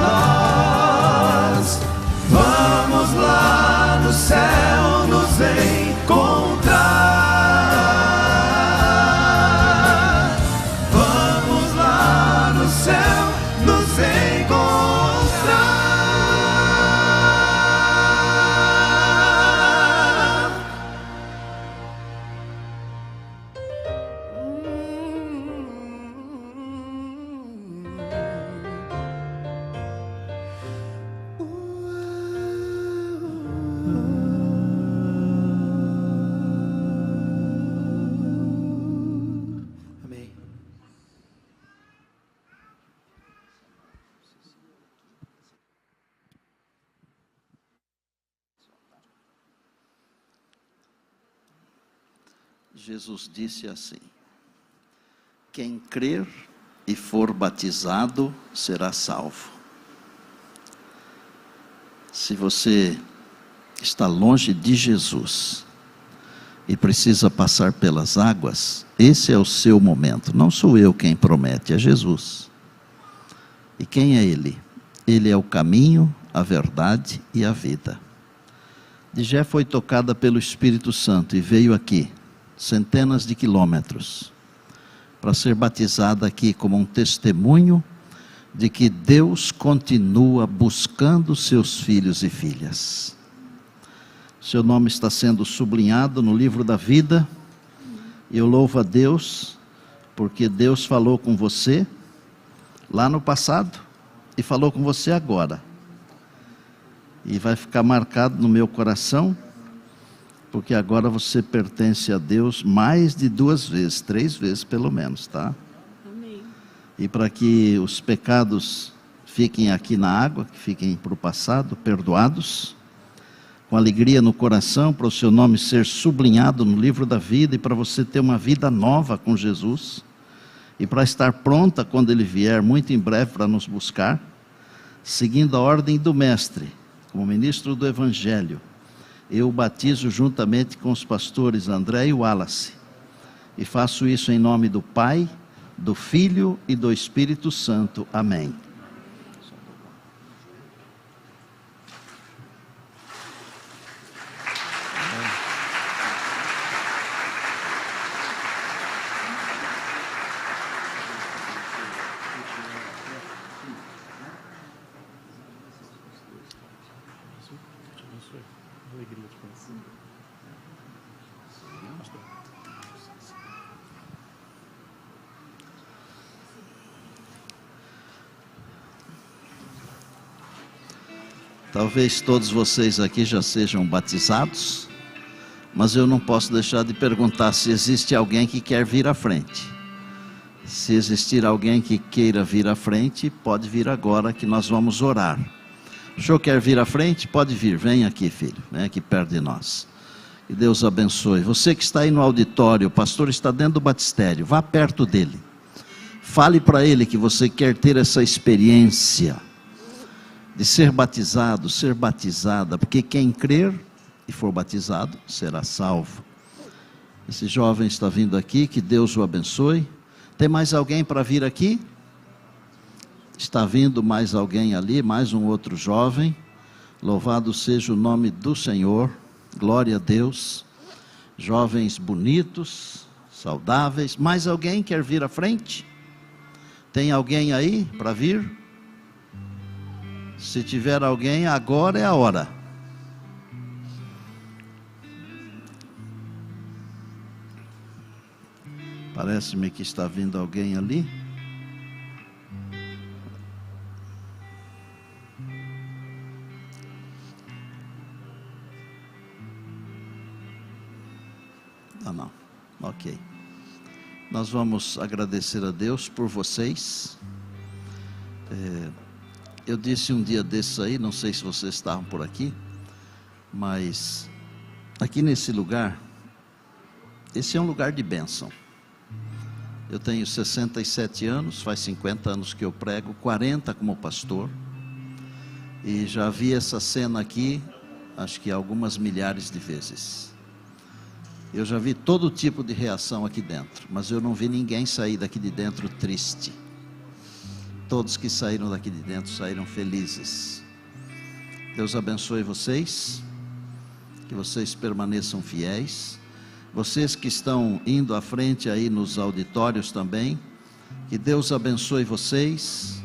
nós. Vamos lá no céu nos encontrar. Vamos lá no céu nos encontrar. Amém. Jesus disse assim: quem crer e for batizado será salvo. Se você está longe de Jesus e precisa passar pelas águas, esse é o seu momento. Não sou eu quem promete, é Jesus. E quem é Ele? Ele é o caminho, a verdade e a vida. Digé foi tocada pelo Espírito Santo e veio aqui, centenas de quilômetros, para ser batizada aqui como um testemunho de que Deus continua buscando seus filhos e filhas. Seu nome está sendo sublinhado no livro da vida, e eu louvo a Deus, porque Deus falou com você lá no passado, e falou com você agora, e vai ficar marcado no meu coração, porque agora você pertence a Deus mais de 2 vezes, 3 vezes pelo menos, tá? Amém. E para que os pecados fiquem aqui na água, que fiquem para o passado, perdoados, com alegria no coração, para o seu nome ser sublinhado no livro da vida, e para você ter uma vida nova com Jesus, e para estar pronta quando Ele vier, muito em breve, para nos buscar, seguindo a ordem do Mestre, como ministro do Evangelho, eu batizo juntamente com os pastores André e Wallace. E faço isso em nome do Pai, do Filho e do Espírito Santo. Amém. Talvez todos vocês aqui já sejam batizados, mas eu não posso deixar de perguntar se existe alguém que quer vir à frente. Se existir alguém que queira vir à frente, pode vir agora que nós vamos orar. O senhor quer vir à frente? Pode vir, vem aqui, filho, vem aqui perto de nós. Que Deus abençoe. Você que está aí no auditório, o pastor está dentro do batistério, vá perto dele. Fale para ele que você quer ter essa experiência de ser batizado, ser batizada, porque quem crer e for batizado será salvo. Esse jovem está vindo aqui, que Deus o abençoe. Tem mais alguém para vir aqui? Está vindo mais alguém ali, mais um outro jovem. Louvado seja o nome do Senhor, glória a Deus. Jovens bonitos, saudáveis. Mais alguém quer vir à frente? Tem alguém aí para vir? Se tiver alguém, agora é a hora. Parece-me que está vindo alguém ali. Ah, não. Ok. Nós vamos agradecer a Deus por vocês. Eu disse um dia desses aí, não sei se vocês estavam por aqui, mas aqui nesse lugar, esse é um lugar de bênção. Eu tenho 67 anos, faz 50 anos que eu prego, 40 como pastor, e já vi essa cena aqui, acho que algumas milhares de vezes. Eu já vi todo tipo de reação aqui dentro, mas eu não vi ninguém sair daqui de dentro triste. Todos que saíram daqui de dentro saíram felizes. Deus abençoe vocês, que vocês permaneçam fiéis. Vocês que estão indo à frente aí nos auditórios também, que Deus abençoe vocês,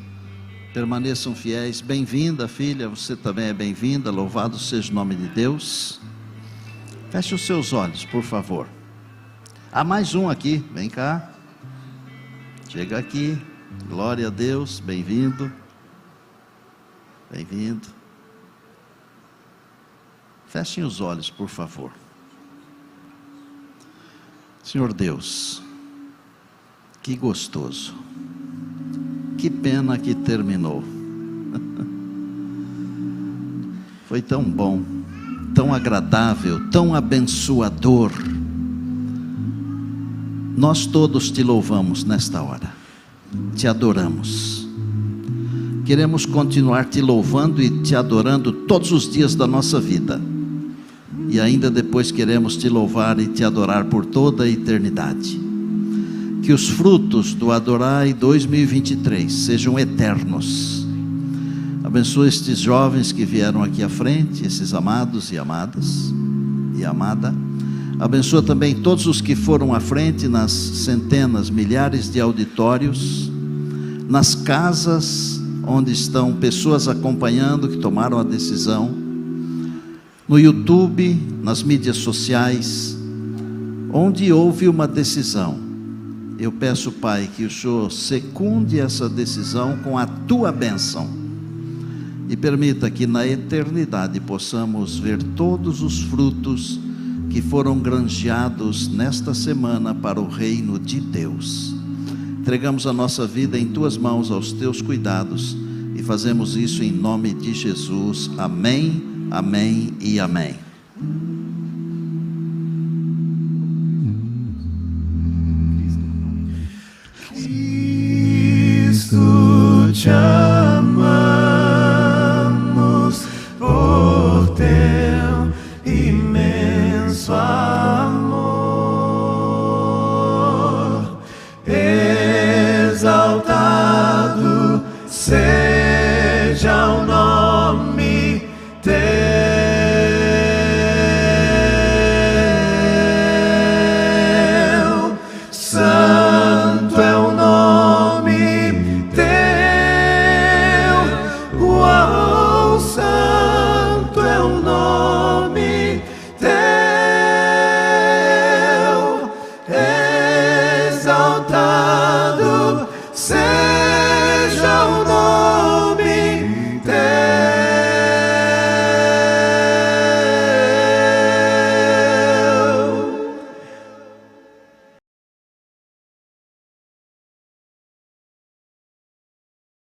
permaneçam fiéis. Bem-vinda, filha, você também é bem-vinda, louvado seja o nome de Deus. Feche os seus olhos, por favor. Há mais um aqui, vem cá. Chega aqui. Glória a Deus, bem-vindo. Bem-vindo. Fechem os olhos, por favor. Senhor Deus, que gostoso. Que pena que terminou. Foi tão bom, tão agradável, tão abençoador. Nós todos te louvamos nesta hora. Te adoramos. Queremos continuar te louvando e te adorando todos os dias da nossa vida. E ainda depois queremos te louvar e te adorar por toda a eternidade. Que os frutos do Adorai 2023 sejam eternos. Abençoa estes jovens que vieram aqui à frente, esses amados e amadas e amada. Abençoa também todos os que foram à frente nas centenas, milhares de auditórios, nas casas onde estão pessoas acompanhando que tomaram a decisão, no YouTube, nas mídias sociais, onde houve uma decisão. Eu peço, Pai, que o Senhor secunde essa decisão com a tua bênção e permita que na eternidade possamos ver todos os frutos que foram granjeados nesta semana para o reino de Deus. Entregamos a nossa vida em tuas mãos, aos teus cuidados, e fazemos isso em nome de Jesus. Amém, amém e amém. Cristo te ama.